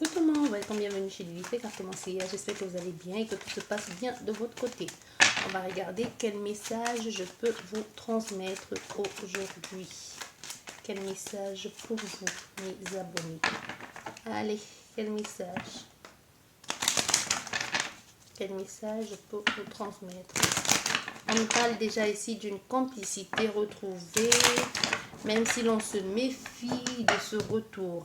Coucou tout le monde, welcome, bienvenue chez Lilith, carte conseillère. J'espère que vous allez bien et que tout se passe bien de votre côté. On va regarder quel message je peux vous transmettre aujourd'hui. Quel message pour vous, mes abonnés. Allez, quel message? Quel message je peux vous transmettre? On nous parle déjà ici d'une complicité retrouvée, même si l'on se méfie de ce retour.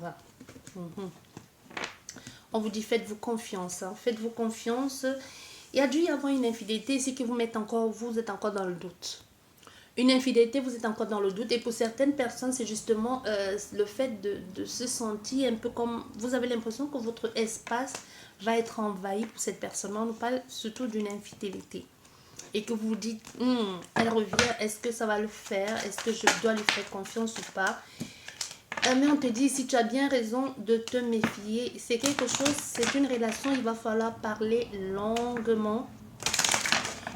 On vous dit faites-vous confiance, hein. Faites-vous confiance. Il y a dû y avoir une infidélité ici qui vous êtes encore dans le doute. Une infidélité, vous êtes encore dans le doute. Et pour certaines personnes, c'est justement le fait de se sentir un peu comme... Vous avez l'impression que votre espace va être envahi pour cette personne. On nous parle surtout d'une infidélité. Et que vous vous dites, elle revient, est-ce que ça va le faire? Est-ce que je dois lui faire confiance ou pas? Mais on te dit, si tu as bien raison de te méfier, c'est quelque chose, c'est une relation, il va falloir parler longuement.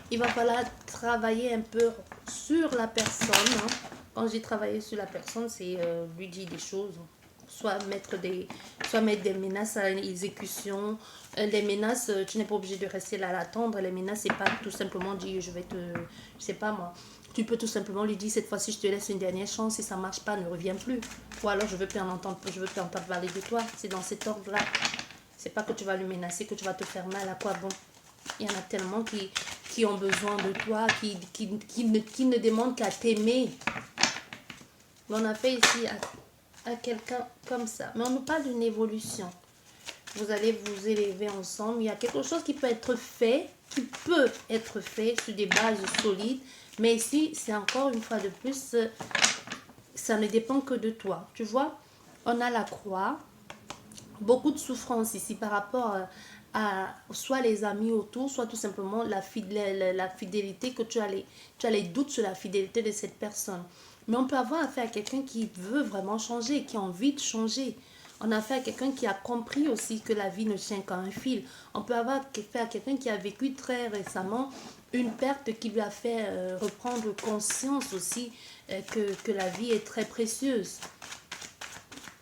Il va falloir travailler un peu sur la personne. Hein. Quand je dis travailler sur la personne, c'est lui dire des choses. Soit mettre des menaces à l'exécution. Les menaces, tu n'es pas obligé de rester là à l'attendre. Les menaces, c'est pas tout simplement dire, je vais te... Je sais pas moi. Tu peux tout simplement lui dire, cette fois-ci, je te laisse une dernière chance. Si ça ne marche pas, ne reviens plus. Ou alors, je veux plus entendre parler de toi. C'est dans cet ordre-là. C'est pas que tu vas lui menacer, que tu vas te faire mal. À quoi bon? Il y en a tellement qui ont besoin de toi, qui ne demandent qu'à t'aimer. On a fait ici à quelqu'un comme ça. Mais on nous parle d'une évolution. Vous allez vous élever ensemble. Il y a quelque chose qui peut être fait sur des bases solides. Mais ici, c'est encore une fois de plus, ça ne dépend que de toi. Tu vois, on a la croix. Beaucoup de souffrance ici par rapport à soit les amis autour, soit tout simplement la fidélité que tu as les doutes sur la fidélité de cette personne. Mais on peut avoir affaire à quelqu'un qui veut vraiment changer, qui a envie de changer. On a affaire à quelqu'un qui a compris aussi que la vie ne tient qu'à un fil. On peut avoir affaire à quelqu'un qui a vécu très récemment une perte qui lui a fait reprendre conscience aussi que la vie est très précieuse.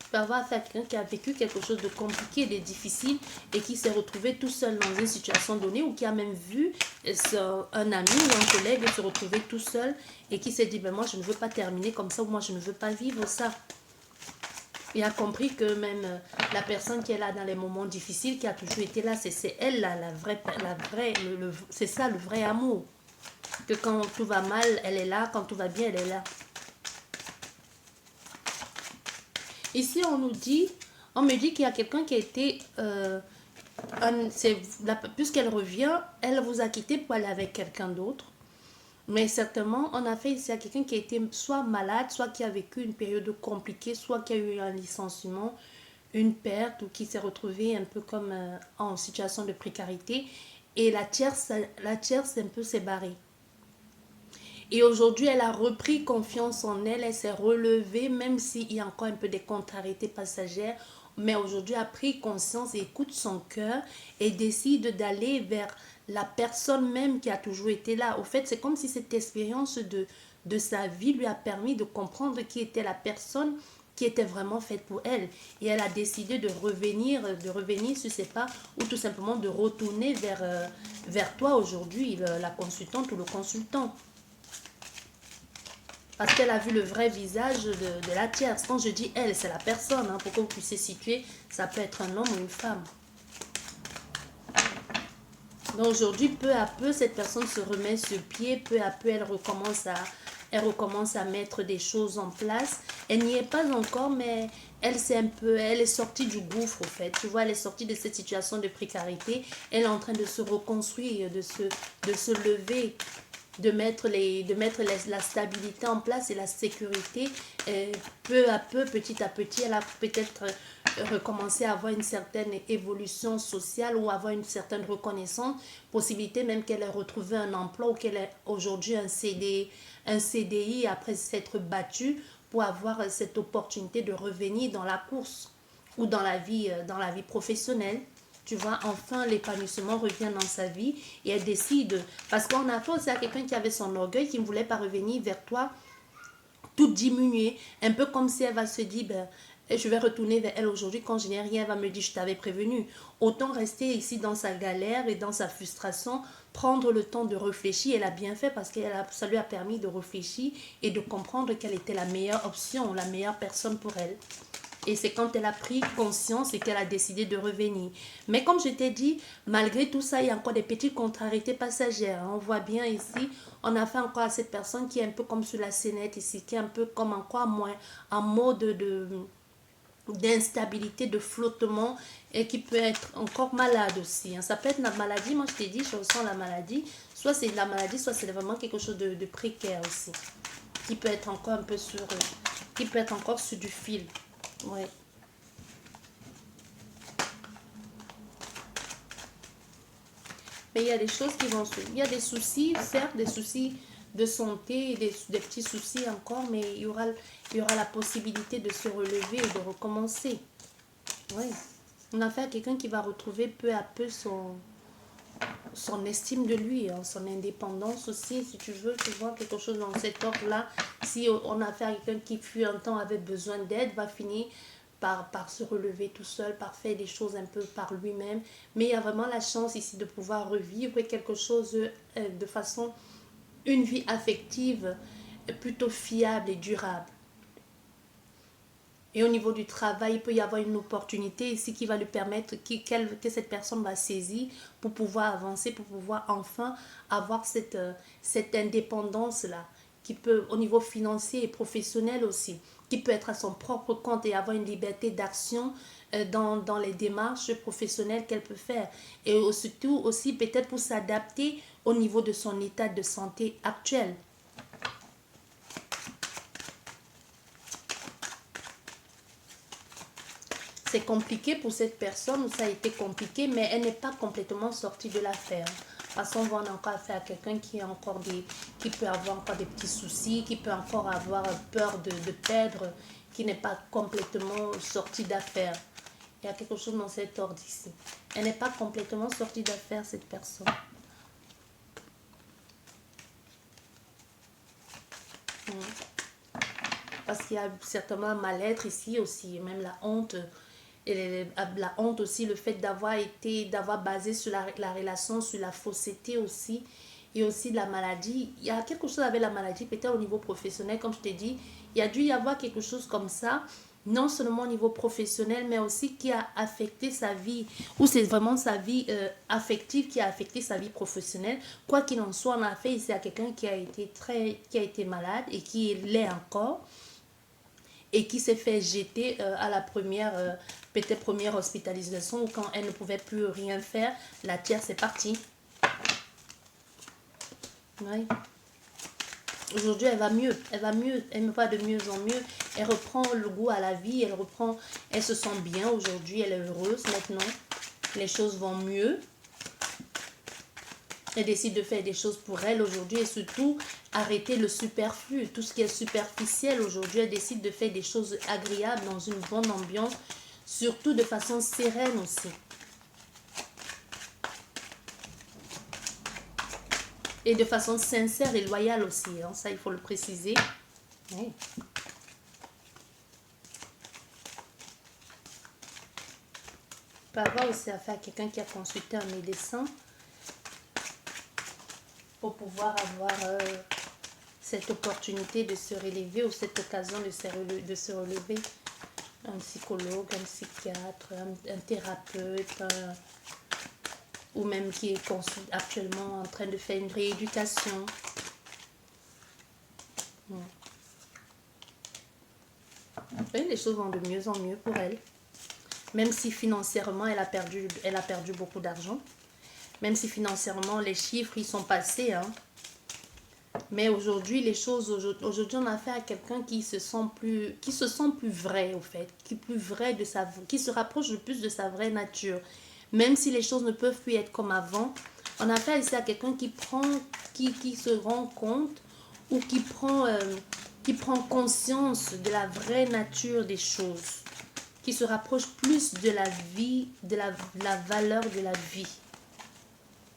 On peut avoir affaire à quelqu'un qui a vécu quelque chose de compliqué, de difficile et qui s'est retrouvé tout seul dans une situation donnée ou qui a même vu un ami ou un collègue se retrouver tout seul et qui s'est dit, ben moi je ne veux pas terminer comme ça ou moi je ne veux pas vivre ça. Il a compris que même la personne qui est là dans les moments difficiles, qui a toujours été là, c'est elle là, c'est ça le vrai amour. Que quand tout va mal, elle est là, quand tout va bien, elle est là. Ici, on me dit qu'il y a quelqu'un qui a été, puisqu'elle revient, elle vous a quitté pour aller avec quelqu'un d'autre. Mais certainement, on a fait ici à quelqu'un qui a été soit malade, soit qui a vécu une période compliquée, soit qui a eu un licenciement, une perte, ou qui s'est retrouvé un peu comme en situation de précarité. Et la tierce un peu s'est barrée. Et aujourd'hui, elle a repris confiance en elle, elle s'est relevée, même s'il y a encore un peu de contrariétés passagères. Mais aujourd'hui, elle a pris conscience et écoute son cœur et décide d'aller vers la personne même qui a toujours été là. Au fait, c'est comme si cette expérience de sa vie lui a permis de comprendre qui était la personne qui était vraiment faite pour elle. Et elle a décidé de revenir sur ses pas ou tout simplement de retourner vers toi aujourd'hui, la consultante ou le consultant. Parce qu'elle a vu le vrai visage de la tierce. Quand je dis elle, c'est la personne. Hein, pour que vous puissiez situer, ça peut être un homme ou une femme. Donc aujourd'hui, peu à peu, cette personne se remet sur pied. Peu à peu, elle recommence à mettre des choses en place. Elle n'y est pas encore, mais elle est sortie du gouffre, au fait. Tu vois, elle est sortie de cette situation de précarité. Elle est en train de se reconstruire, de se lever, de mettre la stabilité en place et la sécurité. Et peu à peu, petit à petit, elle a peut-être recommencé à avoir une certaine évolution sociale ou avoir une certaine reconnaissance, possibilité même qu'elle ait retrouvé un emploi ou qu'elle ait aujourd'hui un CDI après s'être battue pour avoir cette opportunité de revenir dans la course ou dans la vie professionnelle. Tu vois, enfin, l'épanouissement revient dans sa vie et elle décide. Parce qu'on a fait aussi à quelqu'un qui avait son orgueil, qui ne voulait pas revenir vers toi, tout diminuer. Un peu comme si elle va se dire, et je vais retourner vers elle aujourd'hui quand je n'ai rien, elle va me dire je t'avais prévenu. Autant rester ici dans sa galère et dans sa frustration, prendre le temps de réfléchir. Elle a bien fait parce que ça lui a permis de réfléchir et de comprendre quelle était la meilleure option, la meilleure personne pour elle. Et c'est quand elle a pris conscience et qu'elle a décidé de revenir. Mais comme je t'ai dit, malgré tout ça, il y a encore des petites contrariétés passagères. On voit bien ici, on a fait encore à cette personne qui est un peu comme sur la scénette ici, qui est un peu comme encore moins en mode d'instabilité, de flottement et qui peut être encore malade aussi. Ça peut être la maladie, moi je t'ai dit, je ressens la maladie. Soit c'est la maladie, soit c'est vraiment quelque chose de précaire aussi. Qui peut être encore un peu sur... qui peut être encore sur du fil. Ouais. Mais il y a des choses qui vont se... Il y a des soucis, certes, des soucis de santé, des petits soucis encore, mais il y aura la possibilité de se relever et de recommencer. Oui. On a affaire à quelqu'un qui va retrouver peu à peu son estime de lui, hein, son indépendance aussi, si tu veux, tu vois, quelque chose dans cet ordre-là. Si on a affaire à quelqu'un qui fut un temps avait besoin d'aide, va finir par se relever tout seul, par faire des choses un peu par lui-même. Mais il y a vraiment la chance ici de pouvoir revivre quelque chose de façon, une vie affective plutôt fiable et durable. Et au niveau du travail, il peut y avoir une opportunité ici qui va lui permettre, que cette personne va saisir pour pouvoir avancer, pour pouvoir enfin avoir cette indépendance-là, qui peut, au niveau financier et professionnel aussi, qui peut être à son propre compte et avoir une liberté d'action dans les démarches professionnelles qu'elle peut faire. Et surtout aussi peut-être pour s'adapter au niveau de son état de santé actuel. C'est compliqué pour cette personne, ou ça a été compliqué, mais elle n'est pas complètement sortie de l'affaire. Parce qu'on va encore affaire à quelqu'un qui peut avoir encore des petits soucis, qui peut encore avoir peur de perdre, qui n'est pas complètement sortie d'affaire. Il y a quelque chose dans cet ordre ici. Elle n'est pas complètement sortie d'affaire, cette personne. Parce qu'il y a certainement un mal-être ici aussi, même la honte. Et la honte aussi, le fait d'avoir basé sur la relation, sur la fausseté aussi, et aussi la maladie. Il y a quelque chose avec la maladie, peut-être au niveau professionnel, comme je t'ai dit, il y a dû y avoir quelque chose comme ça, non seulement au niveau professionnel, mais aussi qui a affecté sa vie, ou c'est vraiment sa vie affective qui a affecté sa vie professionnelle. Quoi qu'il en soit, on a fait ici à quelqu'un qui a été malade et qui l'est encore, et qui s'est fait jeter à la peut-être première hospitalisation, ou quand elle ne pouvait plus rien faire, la tierce c'est parti. Oui. Aujourd'hui, elle va mieux, elle va de mieux en mieux, elle reprend le goût à la vie, elle se sent bien aujourd'hui, elle est heureuse maintenant, les choses vont mieux. Elle décide de faire des choses pour elle aujourd'hui et surtout arrêter le superflu, tout ce qui est superficiel aujourd'hui. Elle décide de faire des choses agréables dans une bonne ambiance, surtout de façon sereine aussi. Et de façon sincère et loyale aussi, hein, ça il faut le préciser. Oui. On peut avoir aussi affaire à quelqu'un qui a consulté un médecin pour pouvoir avoir cette opportunité de se relever, ou cette occasion de se relever. Un psychologue, un psychiatre, un thérapeute, ou même qui est actuellement en train de faire une rééducation. Et les choses vont de mieux en mieux pour elle. Même si financièrement, elle a perdu beaucoup d'argent. Même si financièrement, les chiffres, ils sont passés. Hein. Mais aujourd'hui, aujourd'hui, on a affaire à quelqu'un qui se sent plus vrai, au fait. Qui se rapproche le plus de sa vraie nature. Même si les choses ne peuvent plus être comme avant, on a affaire ici à quelqu'un qui se rend compte, ou qui prend conscience de la vraie nature des choses. Qui se rapproche plus de la vie, de la valeur de la vie.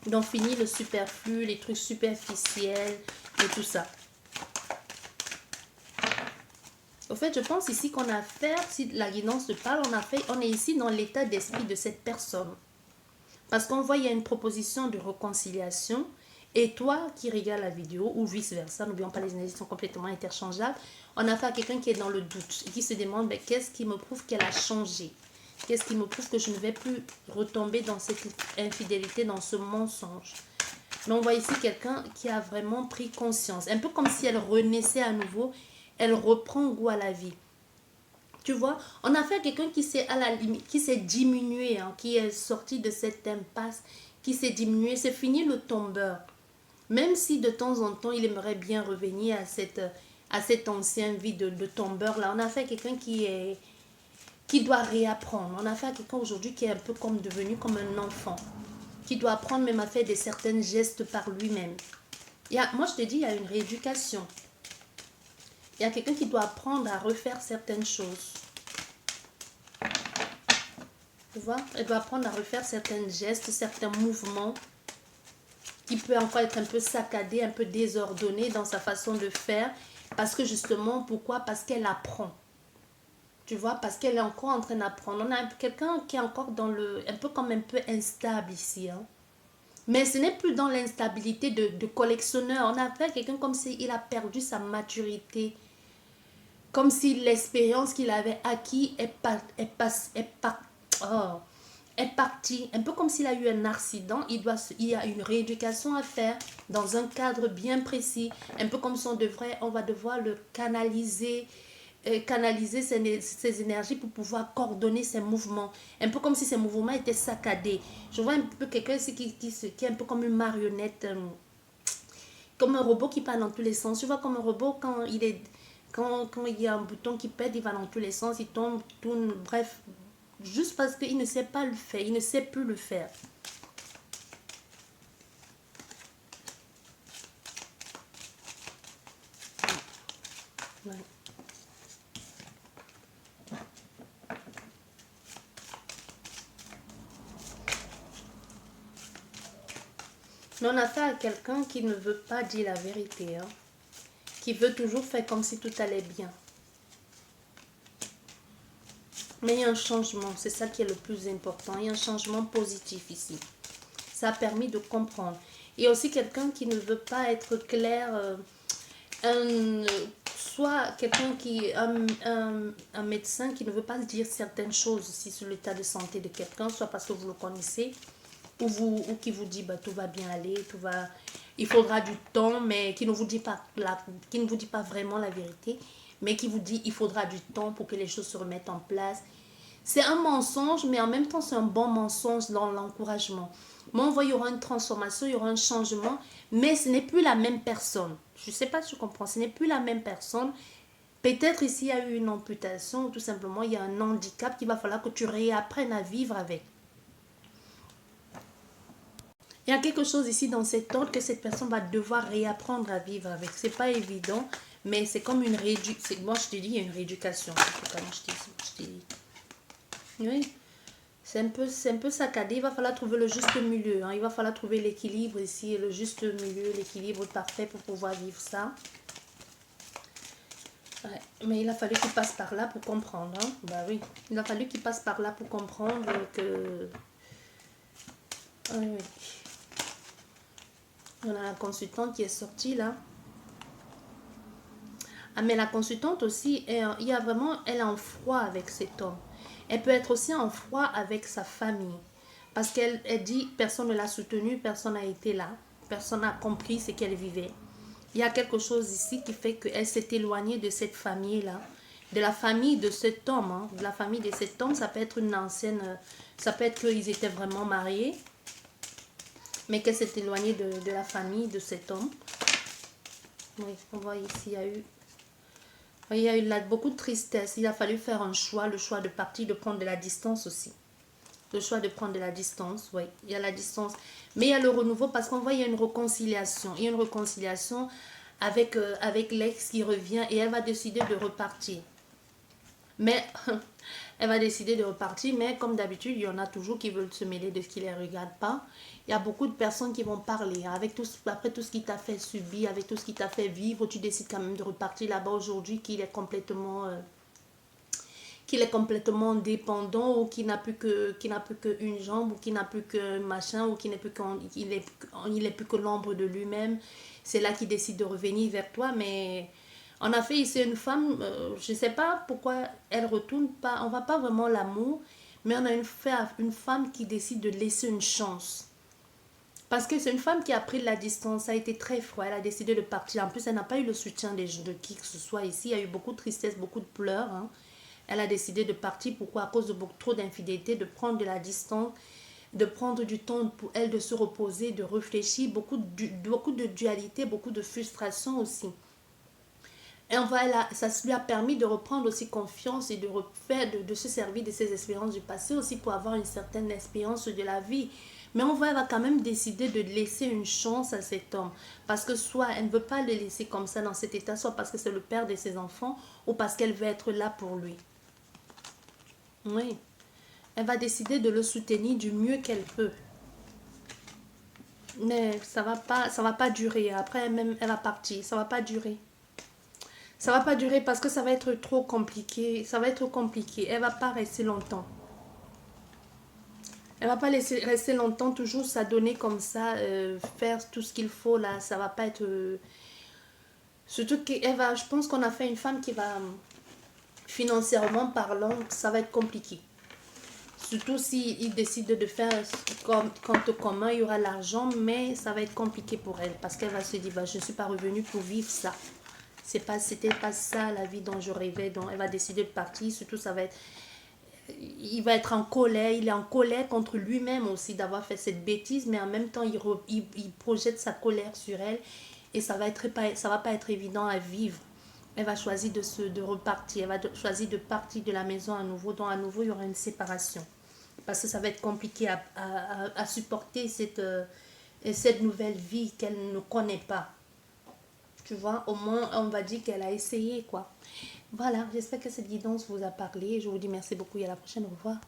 Donc, fini le superflu, les trucs superficiels et tout ça. Au fait, je pense ici qu'on a affaire, si la guidance te parle, on est ici dans l'état d'esprit de cette personne. Parce qu'on voit, il y a une proposition de réconciliation. Et toi qui regardes la vidéo, ou vice-versa, n'oublions pas, les énergies sont complètement interchangeables. On a affaire à quelqu'un qui est dans le doute et qui se demande, ben, qu'est-ce qui me prouve qu'elle a changé? Qu'est-ce qui me prouve que je ne vais plus retomber dans cette infidélité, dans ce mensonge? Mais on voit ici quelqu'un qui a vraiment pris conscience. Un peu comme si elle renaissait à nouveau. Elle reprend goût à la vie. Tu vois, on a fait quelqu'un qui s'est à la limite, qui s'est diminué, hein, qui est sorti de cette impasse, qui s'est diminué. C'est fini le tombeur. Même si de temps en temps, il aimerait bien revenir à cette ancienne vie de tombeur là. On a fait quelqu'un qui doit réapprendre. On a fait quelqu'un aujourd'hui qui est un peu comme devenu comme un enfant, qui doit apprendre même à faire des certains gestes par lui-même. Moi, je te dis, il y a une rééducation. Il y a quelqu'un qui doit apprendre à refaire certaines choses. Tu vois, elle doit apprendre à refaire certains gestes, certains mouvements qui peut encore être un peu saccadé, un peu désordonné dans sa façon de faire. Parce que justement, pourquoi? Parce qu'elle apprend. Tu vois, parce qu'elle est encore en train d'apprendre. On a quelqu'un qui est encore dans le... un peu comme un peu instable ici, hein. Mais ce n'est plus dans l'instabilité de collectionneur. On a fait quelqu'un comme s'il a perdu sa maturité. Comme si l'expérience qu'il avait acquis est partie. Un peu comme s'il a eu un accident. Il y a une rééducation à faire dans un cadre bien précis. Un peu comme si on va devoir le canaliser. Canaliser ses énergies pour pouvoir coordonner ses mouvements. Un peu comme si ses mouvements étaient saccadés. Je vois un peu quelqu'un qui est un peu comme une marionnette. Comme un robot qui part dans tous les sens. Tu vois, comme un robot quand il y a un bouton qui pète, il va dans tous les sens, il tombe, tourne, bref. Juste parce qu'il ne sait pas le faire, il ne sait plus le faire. Ouais. Mais on a affaire à quelqu'un qui ne veut pas dire la vérité, hein, qui veut toujours faire comme si tout allait bien. Mais il y a un changement, c'est ça qui est le plus important. Il y a un changement positif ici. Ça a permis de comprendre. Il y a aussi quelqu'un qui ne veut pas être clair, soit quelqu'un un médecin qui ne veut pas dire certaines choses aussi sur l'état de santé de quelqu'un, soit parce que vous le connaissez, ou qui vous dit bah, tout va bien aller, il faudra du temps, mais qui ne vous dit pas vraiment la vérité, mais qui vous dit il faudra du temps pour que les choses se remettent en place. C'est un mensonge, mais en même temps c'est un bon mensonge dans l'encouragement. Mais on voit il y aura une transformation, il y aura un changement, mais ce n'est plus la même personne. Je ne sais pas si tu comprends, ce n'est plus la même personne. Peut-être ici il y a eu une amputation, ou tout simplement il y a un handicap qu'il va falloir que tu réapprennes à vivre avec. Il y a quelque chose ici dans cet ordre que cette personne va devoir réapprendre à vivre avec. C'est pas évident, mais c'est comme une rééducation. Moi, je te dis, il y a une rééducation. Je te dis. Oui, c'est un peu saccadé. Il va falloir trouver le juste milieu, hein. Il va falloir trouver l'équilibre ici, le juste milieu, l'équilibre parfait pour pouvoir vivre ça. Ouais, mais il a fallu qu'il passe par là pour comprendre, hein. Bah oui, il a fallu qu'il passe par là pour comprendre que... Oui, oui. On a la consultante qui est sortie là. Ah, mais la consultante aussi, elle est en froid avec cet homme. Elle peut être aussi en froid avec sa famille. Parce qu'elle dit, personne ne l'a soutenue, personne n'a été là. Personne n'a compris ce qu'elle vivait. Il y a quelque chose ici qui fait qu'elle s'est éloignée de cette famille-là. De la famille de cet homme. Hein. De la famille de cet homme, ça peut être une ancienne... Ça peut être qu'ils étaient vraiment mariés. Mais qu'elle s'est éloignée de la famille de cet homme. Oui, on voit ici, il y a eu là beaucoup de tristesse. Il a fallu faire un choix, le choix de partir, de prendre de la distance aussi. Le choix de prendre de la distance, oui, il y a la distance. Mais il y a le renouveau parce qu'on voit il y a une réconciliation. Il y a une réconciliation avec l'ex qui revient et elle va décider de repartir. Mais elle va décider de repartir. Mais comme d'habitude, il y en a toujours qui veulent se mêler de ce qui ne les regarde pas. Il y a beaucoup de personnes qui vont parler. Avec tout, après tout ce qui t'a fait subir, avec tout ce qui t'a fait vivre, tu décides quand même de repartir là-bas aujourd'hui qu'il est complètement dépendant ou qui n'a plus qu'une jambe ou qui n'a plus que machin ou qui n'est plus il est plus que l'ombre de lui-même. C'est là qu'il décide de revenir vers toi. Mais en effet, ici une femme, je ne sais pas pourquoi elle retourne pas, on va pas vraiment l'amour, mais on a une femme qui décide de laisser une chance. Parce que c'est une femme qui a pris de la distance, ça a été très froid, elle a décidé de partir. En plus, elle n'a pas eu le soutien de qui que ce soit ici. Il y a eu beaucoup de tristesse, beaucoup de pleurs. Hein. Elle a décidé de partir. Pourquoi? À cause de beaucoup trop d'infidélité, de prendre de la distance, de prendre du temps pour elle de se reposer, de réfléchir. Beaucoup de dualité, beaucoup de frustration aussi. Et ça lui a permis de reprendre aussi confiance et de se servir de ses expériences du passé aussi pour avoir une certaine expérience de la vie. Mais elle va quand même décider de laisser une chance à cet homme. Parce que soit elle ne veut pas le laisser comme ça dans cet état, soit parce que c'est le père de ses enfants, ou parce qu'elle veut être là pour lui. Oui. Elle va décider de le soutenir du mieux qu'elle peut. Mais ça va pas durer. Après, même, elle va partir. Ça va pas durer. Ça va pas durer parce que ça va être trop compliqué. Ça va être compliqué. Elle va pas rester longtemps. Elle va pas rester longtemps, toujours s'adonner comme ça, faire tout ce qu'il faut là. Ça va pas être. Surtout qu'elle va. Je pense qu'on a fait une femme qui va, financièrement parlant, ça va être compliqué. Surtout s'il décide de faire compte commun, il y aura l'argent, mais ça va être compliqué pour elle parce qu'elle va se dire bah, je ne suis pas revenue pour vivre ça. C'était pas ça la vie dont je rêvais. Donc elle va décider de partir. Surtout, il va être en colère. Il est en colère contre lui-même aussi d'avoir fait cette bêtise, mais en même temps, il projette sa colère sur elle et ça va pas être évident à vivre. Elle va choisir de repartir. Elle va choisir de partir de la maison à nouveau. Donc à nouveau, il y aura une séparation. Parce que ça va être compliqué à supporter cette nouvelle vie qu'elle ne connaît pas. Tu vois, au moins, on va dire qu'elle a essayé, quoi. Voilà, j'espère que cette guidance vous a parlé. Je vous dis merci beaucoup et à la prochaine. Au revoir.